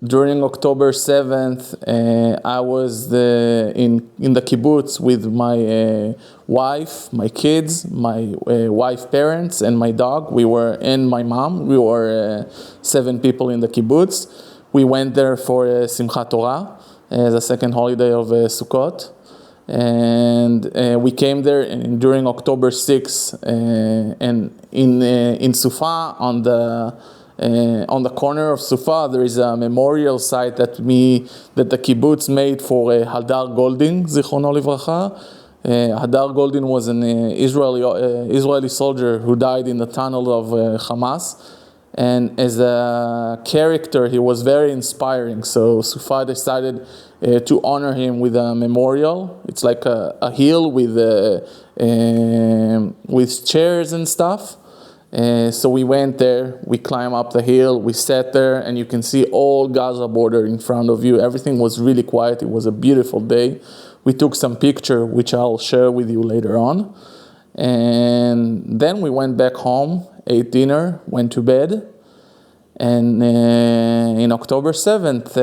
During October 7th, I was in the kibbutz with my wife, my kids, my wife parents, and my dog. And my mom. We were 7 people in the kibbutz. We went there for Simchat Torah, the second holiday of Sukkot. And we came there during October 6th, and in Sufa, on the corner of Sufa, there is a memorial site that the kibbutz made for Hadar Goldin, Zichrono Livracha. Hadar Goldin was an Israeli soldier who died in the tunnel of Hamas. And as a character, he was very inspiring. So Sufa decided to honor him with a memorial. It's like a hill with chairs and stuff. So we went there, we climbed up the hill, we sat there, and you can see all Gaza border in front of you. Everything was really quiet. It was a beautiful day. We took some picture, which I'll share with you later on. And then we went back home, ate dinner, went to bed. And in October 7th,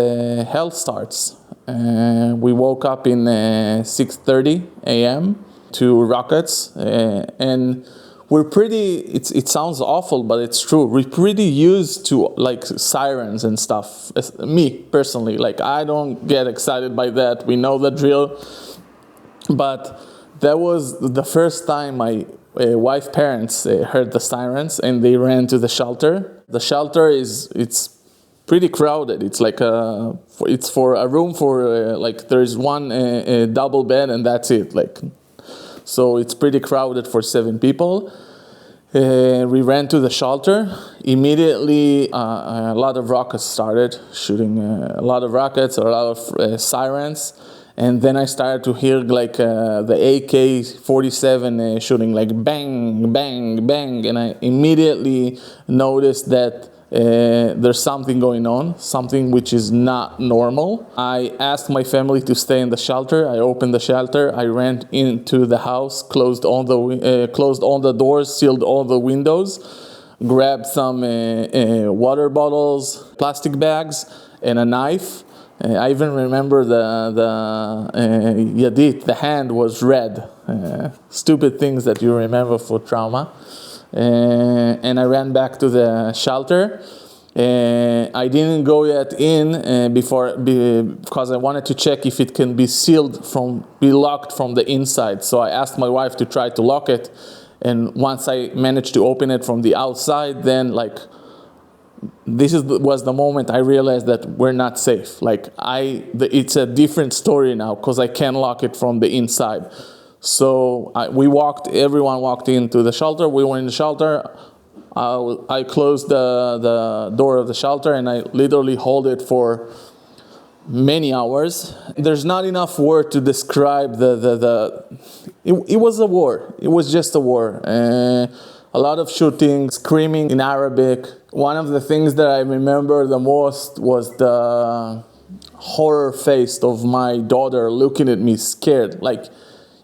hell starts. We woke up in 6:30 a.m. to rockets, and we're pretty, it sounds awful, but it's true. We're pretty used to like sirens and stuff. Me, personally, like I don't get excited by that. We know the drill. But that was the first time my wife parents heard the sirens, and they ran to the shelter. The shelter it's pretty crowded. It's like it's for a room for like there's one double bed and that's it. Like, so it's pretty crowded for 7 people. We ran to the shelter. Immediately, a lot of rockets started shooting. A lot of rockets, a lot of sirens. And then I started to hear like the AK-47 shooting, like bang, bang, bang. And I immediately noticed that there's something going on, something which is not normal. I asked my family to stay in the shelter. I opened the shelter. I ran into the house, closed all the doors, sealed all the windows, grabbed some water bottles, plastic bags, and a knife. I even remember the yadit, the hand was red. Stupid things that you remember for trauma. And I ran back to the shelter. I didn't go yet in because I wanted to check if it can be be locked from the inside. So I asked my wife to try to lock it. And once I managed to open it from the outside, then was the moment I realized that we're not safe. It's a different story now because I can't lock it from the inside. So everyone walked into the shelter. We were in the shelter. I closed the door of the shelter and I literally hold it for many hours. There's not enough word to describe it was a war. It was just a war. A lot of shooting, screaming in Arabic. One of the things that I remember the most was the horror face of my daughter looking at me scared. Like,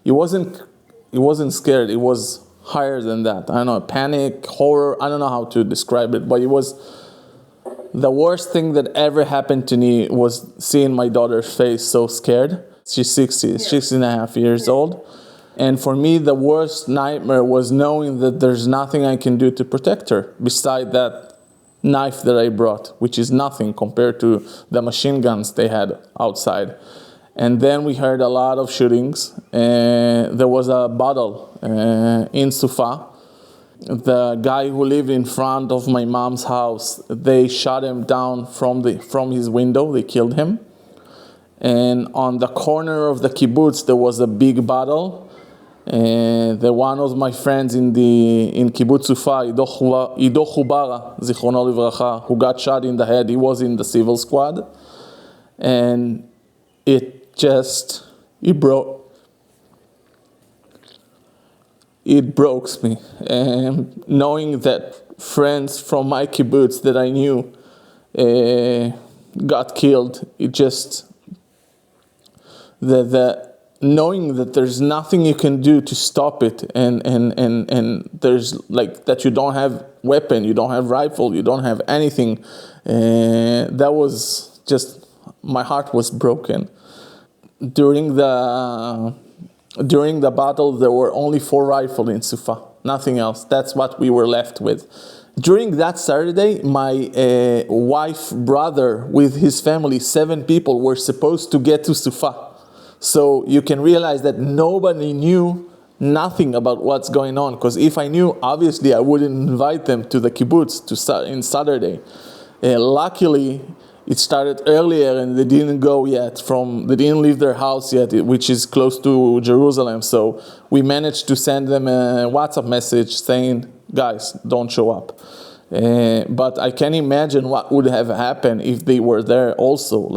it wasn't scared, it was higher than that. I don't know, panic, horror, I don't know how to describe it, but it was the worst thing that ever happened to me was seeing my daughter's face so scared. She's 6.5 years old. And for me, the worst nightmare was knowing that there's nothing I can do to protect her beside that knife that I brought, which is nothing compared to the machine guns they had outside. And then we heard a lot of shootings. There was a battle in Sufa. The guy who lived in front of my mom's house, they shot him down from his window. They killed him. And on the corner of the kibbutz, there was a big battle. One of my friends in kibbutz Sufa, Ido Chubara, Zichrono Livracha, who got shot in the head, he was in the civil squad. And it broke me. And knowing that friends from my kibbutz that I knew got killed, knowing that there's nothing you can do to stop it, and there's like that you don't have weapon, you don't have rifle, you don't have anything, that was just, my heart was broken. During the battle, there were only 4 rifles in Sufa, nothing else. That's what we were left with. During that Saturday, my wife, brother, with his family, 7 people, were supposed to get to Sufa. So you can realize that nobody knew nothing about what's going on. Because if I knew, obviously I wouldn't invite them to the kibbutz in Saturday. Luckily, it started earlier and they didn't go yet. They didn't leave their house yet, which is close to Jerusalem. So we managed to send them a WhatsApp message saying, guys, don't show up. But I can imagine what would have happened if they were there also.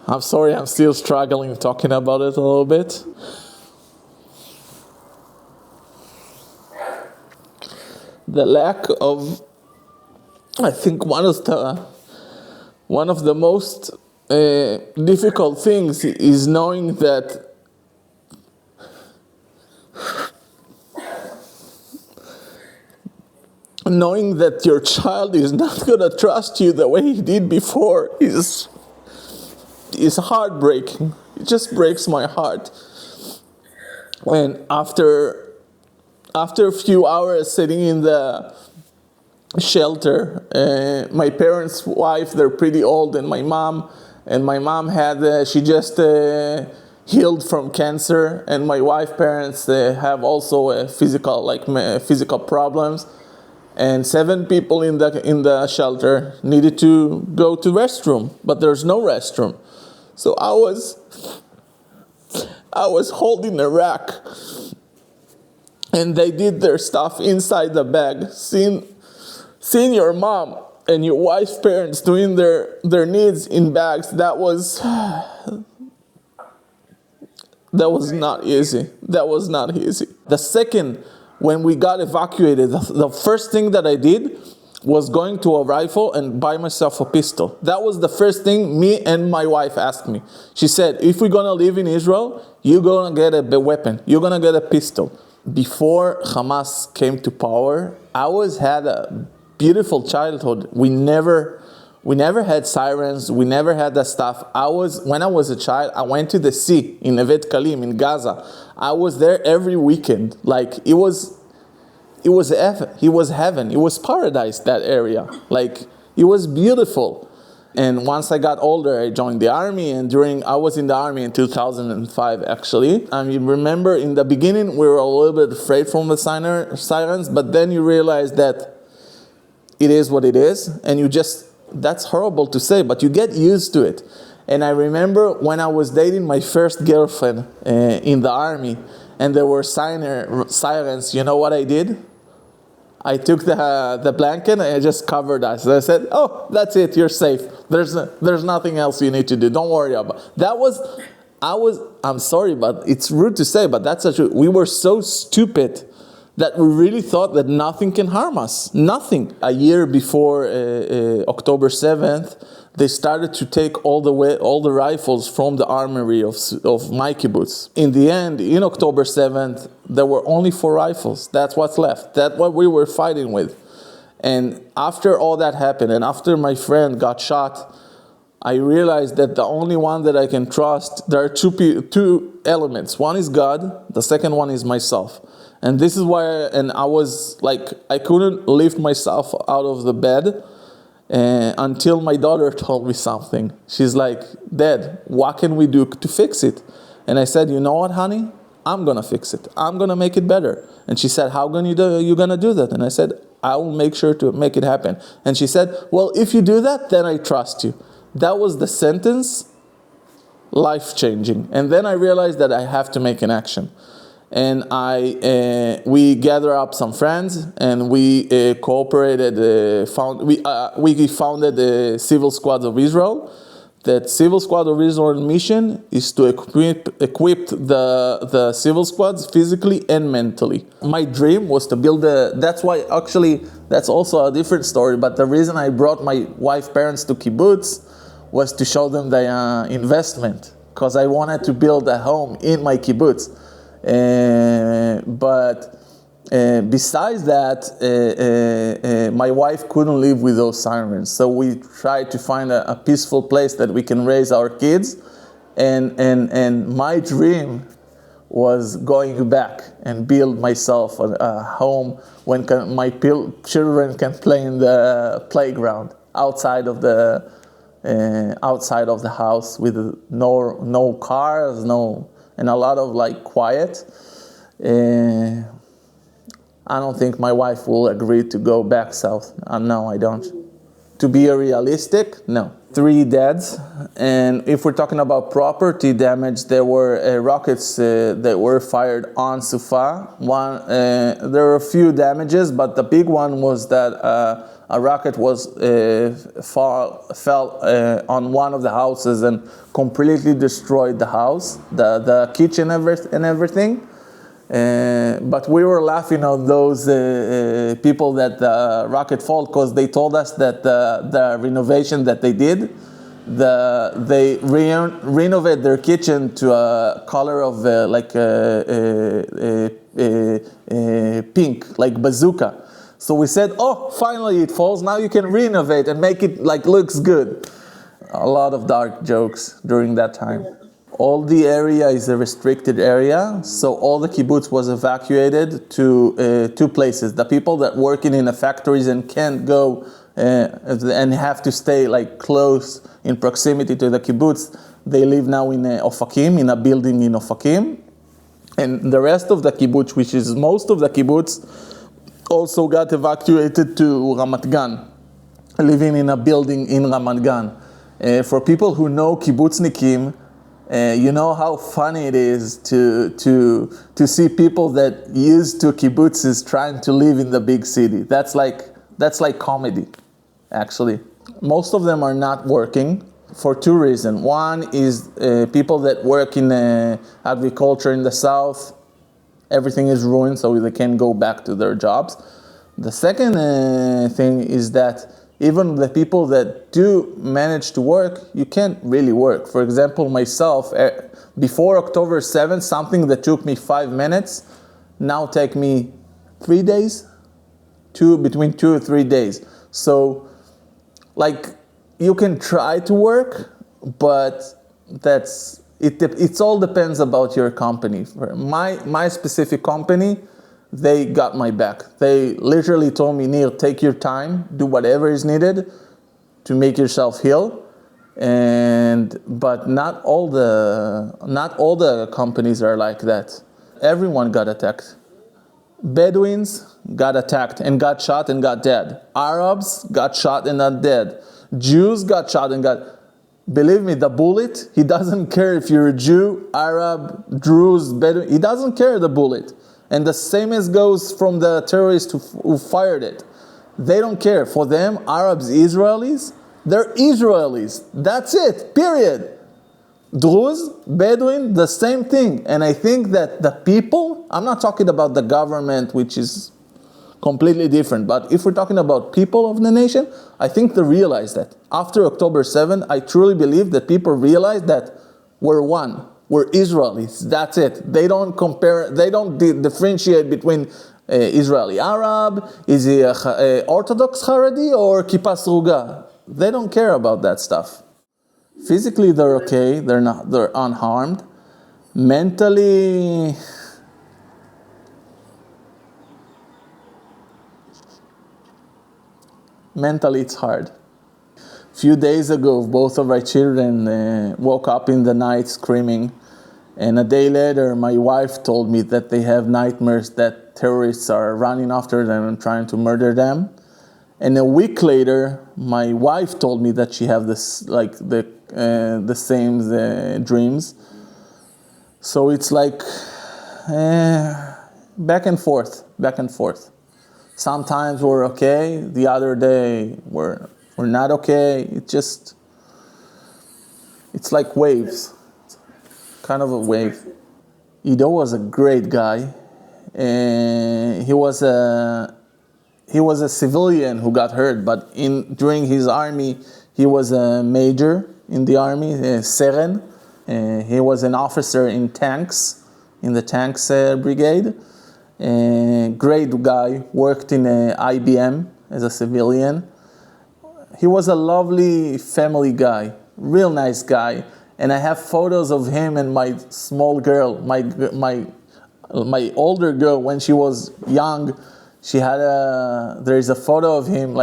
I'm sorry, I'm still struggling talking about it a little bit. The lack of, I think one of the most difficult things is knowing that your child is not going to trust you the way he did before is heartbreaking. It just breaks my heart. And after a few hours sitting in the shelter, my parents' wife, they're pretty old, and my mom had, she just healed from cancer, and my wife's parents have also physical problems. And 7 people in the shelter needed to go to restroom, but there's no restroom. So I was holding a rack, and they did their stuff inside the bag. Seeing your mom and your wife's parents doing their needs in bags, that was not easy. That was not easy. The second, when we got evacuated, the first thing that I did was going to a rifle and buy myself a pistol. That was the first thing me and my wife asked me. She said, if we're going to live in Israel, you're going to get a weapon. You're going to get a pistol. Before Hamas came to power, I had a beautiful childhood. We never had sirens. We never had that stuff. When I was a child, I went to the sea in Evet Kalim in Gaza. I was there every weekend. It was heaven. It was paradise, that area. It was beautiful. And once I got older, I joined the army. And I was in the army in 2005, actually. I remember in the beginning, we were a little bit afraid from the sirens. But then you realize that it is what it is. And that's horrible to say, but you get used to it. And I remember when I was dating my first girlfriend in the army, and there were sirens, you know what I did? I took the blanket and I just covered us. I said, oh, that's it, you're safe. There's nothing else you need to do. Don't worry about it. I'm sorry, but it's rude to say, but that's true. We were so stupid that we really thought that nothing can harm us. Nothing. A year before October 7th, they started to take all the rifles from the armory of my kibbutz. In the end, in October 7th, there were only 4 rifles. That's what's left. That's what we were fighting with. And after all that happened, and after my friend got shot, I realized that the only one that I can trust, there are two elements. One is God, the second one is myself. And this is why, I was I couldn't lift myself out of the bed until my daughter told me something. She's like, Dad, what can we do to fix it? And I said, you know what, honey? I'm going to fix it. I'm going to make it better. And she said, how are you going to do that? And I said, I will make sure to make it happen. And she said, well, if you do that, then I trust you. That was the sentence, life-changing. And then I realized that I have to make an action. And we gathered up some friends, and we cooperated. We founded the Civil Squad of Israel. That Civil Squad of Israel mission is to equip the civil squads physically and mentally. My dream was to build that's why, actually, that's also a different story, but the reason I brought my wife's parents to kibbutz was to show them the investment, because I wanted to build a home in my kibbutz. But Besides that, my wife couldn't live with those sirens, so we tried to find a peaceful place that we can raise our kids, and my dream was going back and build myself a home when my children can play in the playground outside of the house with no cars, and a lot of like quiet. I don't think my wife will agree to go back south. No, I don't. To be realistic, no. 3 deaths, and if we're talking about property damage, there were rockets that were fired on Sufa. There were a few damages, but the big one was that a rocket fell on one of the houses and completely destroyed the house, the kitchen and everything. But we were laughing at those people that the rocket fall, because they told us that the renovation that they did, they renovate their kitchen to a color of pink, like bazooka. So we said, oh, finally it falls. Now you can renovate and make it like looks good. A lot of dark jokes during that time. All the area is a restricted area, so all the kibbutz was evacuated to 2 places. The people that working in the factories and can't go and have to stay like close in proximity to the kibbutz, they live now in Ofakim, in a building in Ofakim. And the rest of the kibbutz, which is most of the kibbutz, also got evacuated to Ramat Gan, living in a building in Ramat Gan. For people who know kibbutznikim, you know how funny it is to see people that used to kibbutzes trying to live in the big city. That's like comedy, actually. Most of them are not working for 2 reasons. One is people that work in agriculture in the south. Everything is ruined, so they can't go back to their jobs. The second thing is that even the people that do manage to work, you can't really work. For example, myself, before October 7th, something that took me 5 minutes, now take me 3 days, between 2 or 3 days. So, like, you can try to work, but it all depends about your company. For my specific company, they got my back. They literally told me, Neil, take your time, do whatever is needed to make yourself heal. But not all the companies are like that. Everyone got attacked. Bedouins got attacked and got shot and got dead. Arabs got shot and got dead. Jews got shot and got... Believe me, the bullet, he doesn't care if you're a Jew, Arab, Druze, Bedouin. He doesn't care, the bullet. And the same as goes from the terrorists who fired it. They don't care. For them, Arabs, Israelis, they're Israelis. That's it, period. Druze, Bedouin, the same thing. And I think that the people, I'm not talking about the government, which is completely different, but if we're talking about people of the nation, I think they realize that. After October 7th, I truly believe that people realize that we're one. We're Israelis. That's it. They don't compare, they don't differentiate between Israeli Arab, is he Orthodox Haredi or Kippah Sruga. They don't care about that stuff. Physically, they're okay. They're unharmed. Mentally, it's hard. A few days ago, both of our children woke up in the night screaming. And a day later, my wife told me that they have nightmares that terrorists are running after them and trying to murder them. And a week later, my wife told me that she have this, like the same dreams. So it's like back and forth. Sometimes we're okay. The other day we're not okay. It's like waves. It's kind of a wave. Ido was a great guy. He was a civilian who got hurt, but during his army, he was a major in the army, Seren. He was an officer in tanks, in the tanks brigade. Great guy, worked in IBM as a civilian. He was a lovely family guy, real nice guy. And I have photos of him and my small girl, my older girl when she was young. There's a photo of him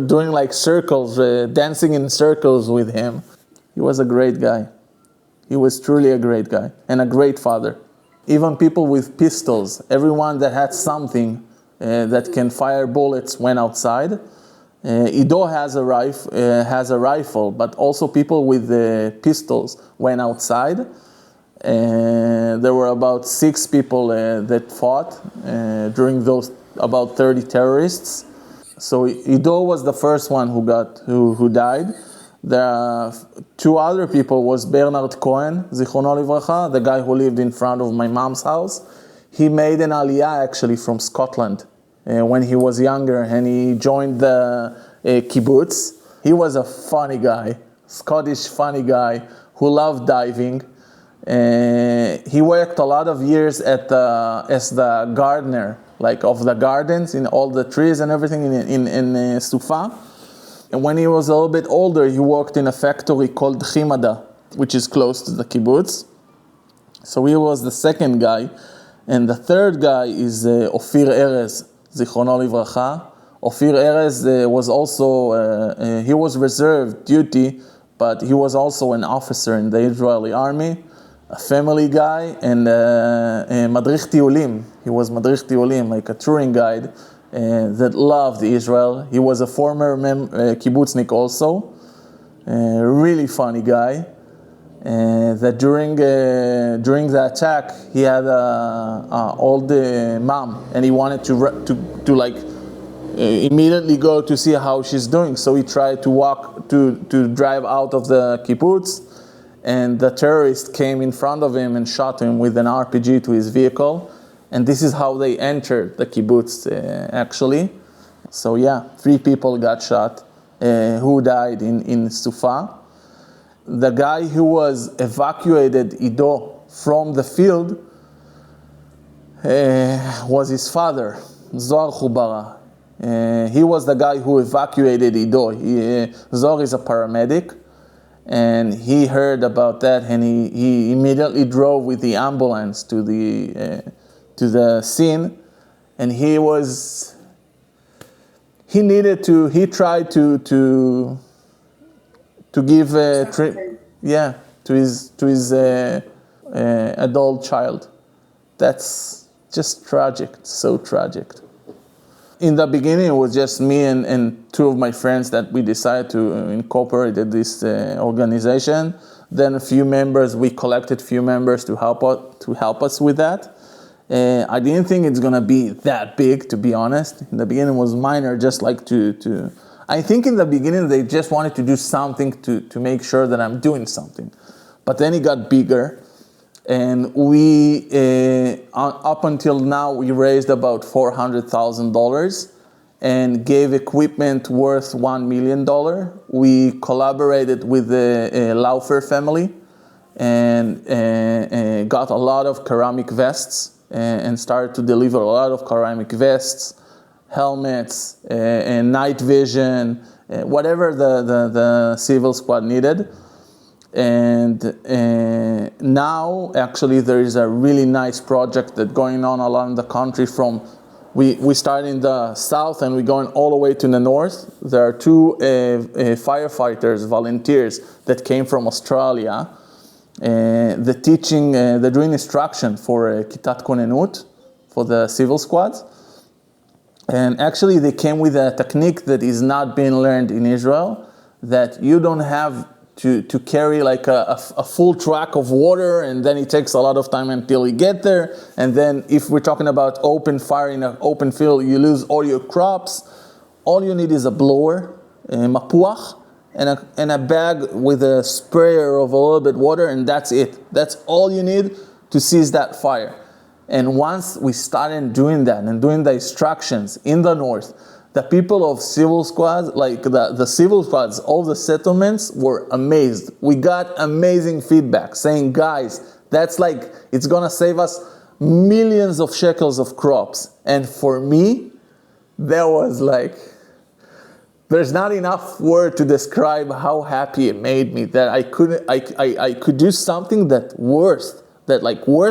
doing like circles, dancing in circles with him. He was a great guy. He was truly a great guy and a great father. Even people with pistols, everyone that had something that can fire bullets went outside. Ido has a rifle, but also people with pistols went outside. There were about 6 people that fought during those about 30 terrorists. So Ido was the first one who died. The 2 other people was Bernard Cohen, Zichrono Livracha, the guy who lived in front of my mom's house. He made an aliyah actually from Scotland when he was younger, and he joined the kibbutz. He was a funny guy, Scottish funny guy who loved diving. He worked a lot of years as the gardener, like of the gardens in all the trees and everything in Sufa. And when he was a little bit older, he worked in a factory called Chimada, which is close to the kibbutz. So he was the second guy. And the third guy is Ofir Erez, Zichrono Livracha. Ofir Erez was also, he was reserve duty, but he was also an officer in the Israeli army, a family guy, and Madrich Tiulim. He was Madrich Tiulim, like a touring guide. That loved Israel. He was a former kibbutznik also, really funny guy. That during the attack he had old mom, and he wanted to immediately go to see how she's doing. So he tried to drive out of the kibbutz, and the terrorist came in front of him and shot him with an RPG to his vehicle. And this is how they entered the kibbutz, actually. So yeah, 3 people got shot who died in Sufa. The guy who was evacuated Ido from the field was his father, Zohar Khubara. He was the guy who evacuated Ido. Zohar is a paramedic, and he heard about that, and he immediately drove with the ambulance to the scene, and he tried to give to his adult child. That's just tragic, so tragic. In the beginning, it was just me and 2 of my friends that we decided to incorporate this organization. Then we collected a few members to help us with that. I didn't think it's gonna be that big, to be honest. In the beginning, it was minor, just like to. I think in the beginning they just wanted to do something to make sure that I'm doing something, but then it got bigger, and we up until now we raised about $400,000 and gave equipment worth $1 million. We collaborated with the Laufer family and got a lot of ceramic vests. And started to deliver a lot of ceramic vests, helmets, and night vision, whatever the civil squad needed. And now, actually, there is a really nice project that's going on along the country. We start in the south and we're going all the way to the north. There are 2 firefighters, volunteers, that came from Australia. They're doing instruction for Kitat Konenut, for the civil squads. And actually they came with a technique that is not being learned in Israel, that you don't have to carry like a full truck of water, and then it takes a lot of time until you get there. And then if we're talking about open fire in an open field, you lose all your crops. All you need is a blower, mapuach, and a bag with a sprayer of a little bit water, and that's it. That's all you need to seize that fire. And once we started doing that and doing the instructions in the north, the people of civil squads, like the civil squads, all the settlements were amazed. We got amazing feedback saying, guys, that's like, it's gonna save us millions of shekels of crops. And for me, that was like, there's not enough word to describe how happy it made me that I could do something worth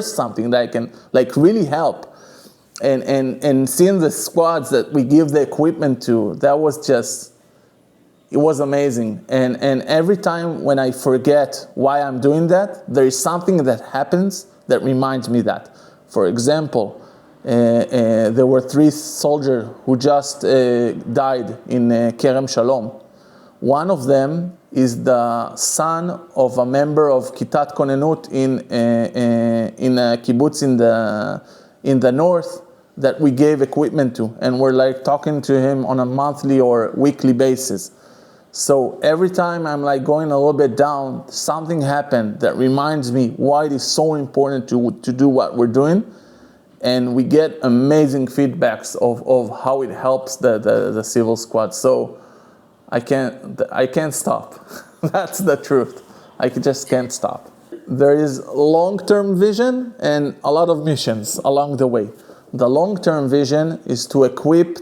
something that I can like really help. And seeing the squads that we give the equipment to, that was just, it was amazing. And every time when I forget why I'm doing that, there is something that happens that reminds me that. For example, there were 3 soldiers who just died in Kerem Shalom. One of them is the son of a member of Kitat Konenut in a kibbutz in the north that we gave equipment to, and we're like talking to him on a monthly or weekly basis. So every time I'm like going a little bit down, something happened that reminds me why it is so important to do what we're doing. And we get amazing feedbacks of how it helps the civil squad. So I can't stop. That's the truth. I just can't stop. There is long-term vision and a lot of missions along the way. The long-term vision is to equip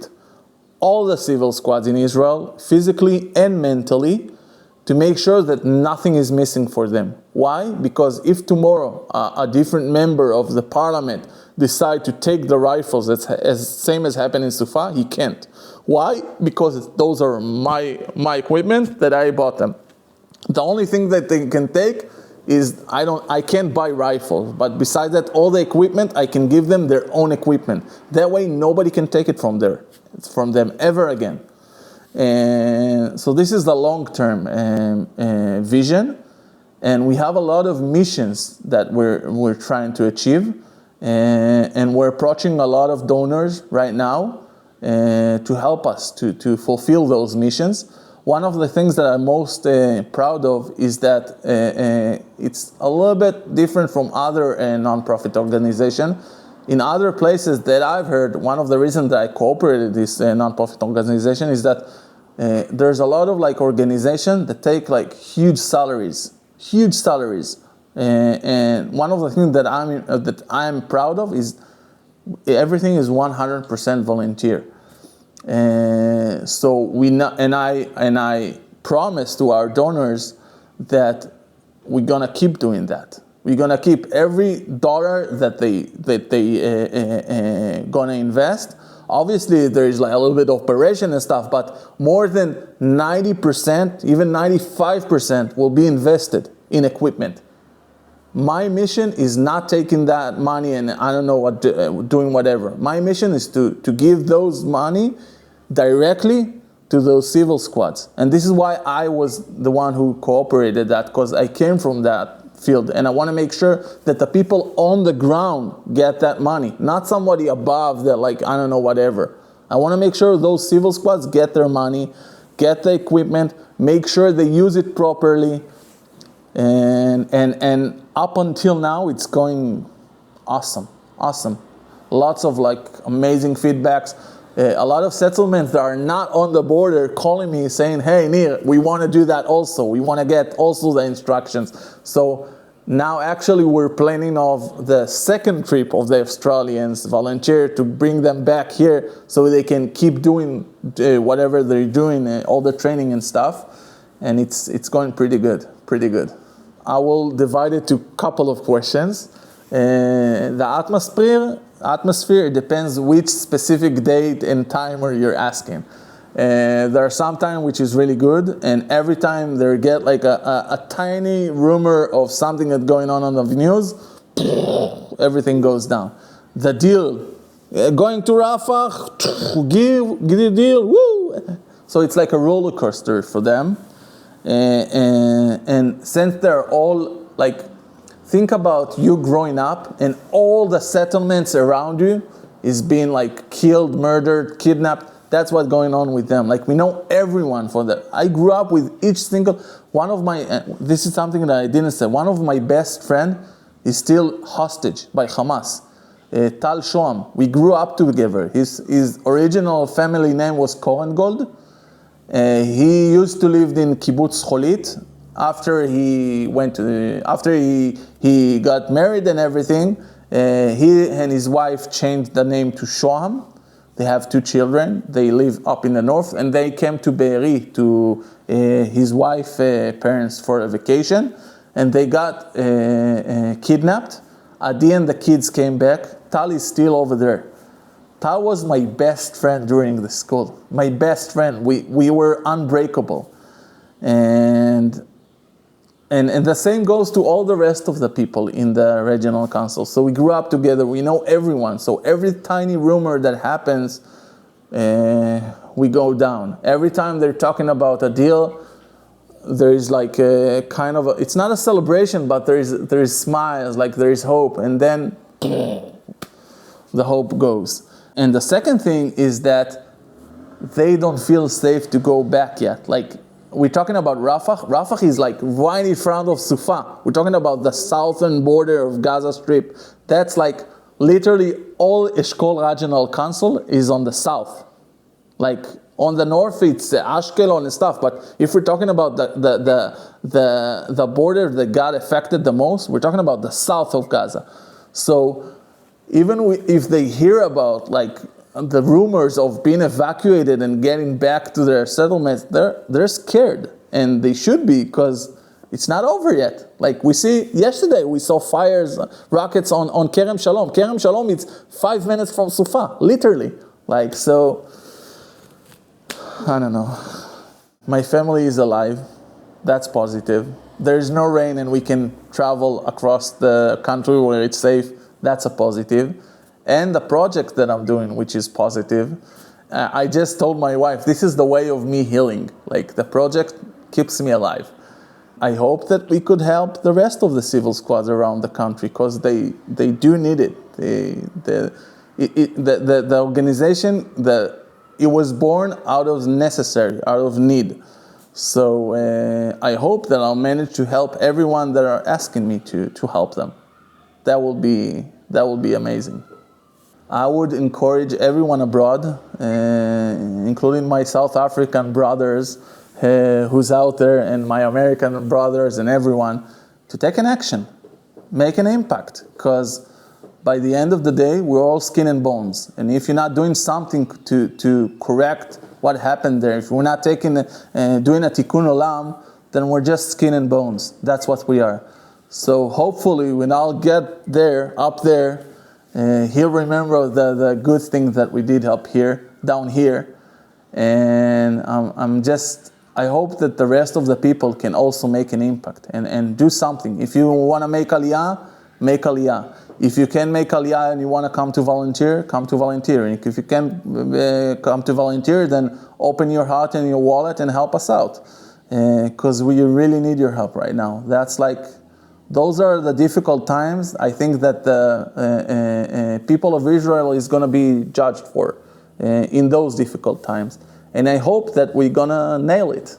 all the civil squads in Israel, physically and mentally, to make sure that nothing is missing for them. Why? Because if tomorrow a different member of the parliament decide to take the rifles, same as happened in Sufa, he can't. Why? Because those are my equipment that I bought them. The only thing that they can take is I can't buy rifles, but besides that, all the equipment I can give them their own equipment. That way, nobody can take it from them ever again. And so this is the long-term vision, and we have a lot of missions that we're trying to achieve, and we're approaching a lot of donors right now to help us to fulfill those missions. One of the things that I'm most proud of is that it's a little bit different from other non-profit organizations. In other places that I've heard, one of the reasons that I cooperated with this non-profit organization is that there's a lot of like organizations that take like huge salaries. And one of the things that I'm proud of is everything is 100% volunteer. So I promise to our donors that we're gonna keep doing that. We're gonna keep every dollar that they gonna invest. Obviously, there is like a little bit of operation and stuff, but more than 90%, even 95% will be invested in equipment. My mission is not taking that money and I don't know what doing whatever. My mission is to give those money directly to those civil squads. And this is why I was the one who cooperated that, because I came from that field and I want to make sure that the people on the ground get that money, not somebody above that like, I don't know, whatever. I want to make sure those civil squads get their money, get the equipment, make sure they use it properly. And up until now, it's going awesome. Lots of like amazing feedbacks. A lot of settlements that are not on the border calling me saying, hey, Nir, we want to do that also. We want to get also the instructions. So now actually we're planning of the second trip of the Australians volunteer to bring them back here so they can keep doing whatever they're doing, all the training and stuff. And it's going pretty good. I will divide it to a couple of questions. The atmosphere, it depends which specific date and timer you're asking. There are some time which is really good, and every time they get like a tiny rumor of something that's going on the news, everything goes down. The deal, going to Rafah, give the deal, woo! So it's like a roller coaster for them. And since they're all like, think about you growing up and all the settlements around you is being like killed, murdered, kidnapped. That's what's going on with them. Like we know everyone for that. I grew up with each single one of my, this is something that I didn't say. One of my best friend is still hostage by Hamas. Tal Shoam. We grew up together. His original family name was Kohengold. He used to live in Kibbutz Cholit. After he got married and everything, He and his wife changed the name to Shoham. They have 2 children. They live up in the north, and they came to Be'eri to his wife's parents for a vacation, and they got kidnapped. At the end, the kids came back. Tal is still over there. Tal was my best friend during the school. My best friend. We were unbreakable. And the same goes to all the rest of the people in the regional council. So we grew up together. We know everyone. So every tiny rumor that happens, we go down. Every time they're talking about a deal, there is like a kind of it's not a celebration, but there is smiles, like there is hope, and then the hope goes. And the second thing is that they don't feel safe to go back yet. Like, we're talking about Rafah. Rafah is like right in front of Sufa. We're talking about the southern border of Gaza Strip. That's like literally all Eshkol Regional Council is on the south. Like on the north, it's Ashkelon and stuff. But if we're talking about the border that got affected the most, we're talking about the south of Gaza. So even if they hear about like the rumors of being evacuated and getting back to their settlements, they're scared, and they should be, because it's not over yet. Like yesterday we saw fires, rockets on Kerem Shalom. Kerem Shalom is 5 minutes from Sufa, literally. Like, so, I don't know. My family is alive. That's positive. There's no rain and we can travel across the country where it's safe. That's a positive. And the project that I'm doing, which is positive, I just told my wife, this is the way of me healing. Like, the project keeps me alive. I hope that we could help the rest of the civil squads around the country, because they do need it. The organization, it was born out of necessary, out of need. So I hope that I'll manage to help everyone that are asking me to help them. That will be amazing. I would encourage everyone abroad, including my South African brothers who's out there, and my American brothers and everyone, to take an action, make an impact, because by the end of the day, we're all skin and bones. And if you're not doing something to correct what happened there, if we're not doing a tikkun olam, then we're just skin and bones. That's what we are. So hopefully when I'll get there, up there, he'll remember the good things that we did up here, down here. And I hope that the rest of the people can also make an impact and do something. If you want to make aliyah, make aliyah. If you can make aliyah and you want to come to volunteer, come to volunteer. And if you can't come to volunteer, then open your heart and your wallet and help us out. Because we really need your help right now. Those are the difficult times. I think that the people of Israel is going to be judged for in those difficult times. And I hope that we're going to nail it.